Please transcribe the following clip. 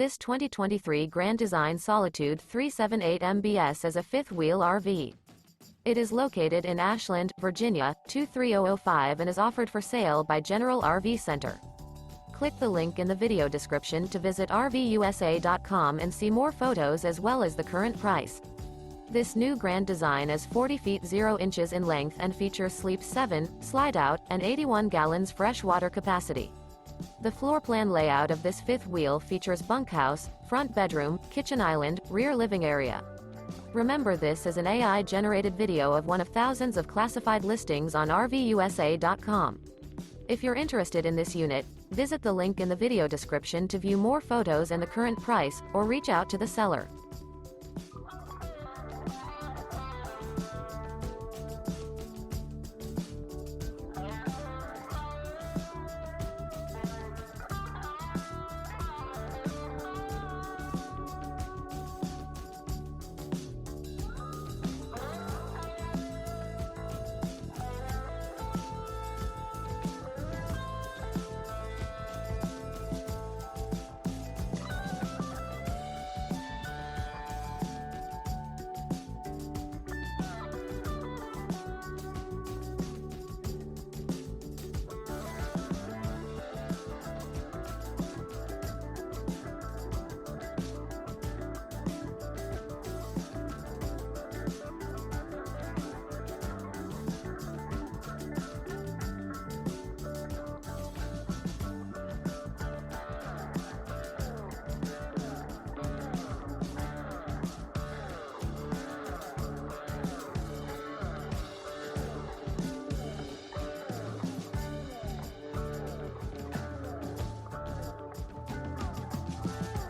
This 2023 Grand Design Solitude 378 MBS is a fifth-wheel RV. It is located in Ashland, Virginia, 23005 and is offered for sale by General RV Center. Click the link in the video description to visit RVUSA.com and see more photos as well as the current price. This new Grand Design is 40 feet 0 inches in length and features Sleep 7, Slideout, and 81 gallons fresh water capacity. The floor plan layout of this fifth wheel features bunkhouse, front bedroom, kitchen island, rear living area. Remember, this is an AI-generated video of one of thousands of classified listings on RVUSA.com. If you're interested in this unit, visit the link in the video description to view more photos and the current price, or reach out to the seller.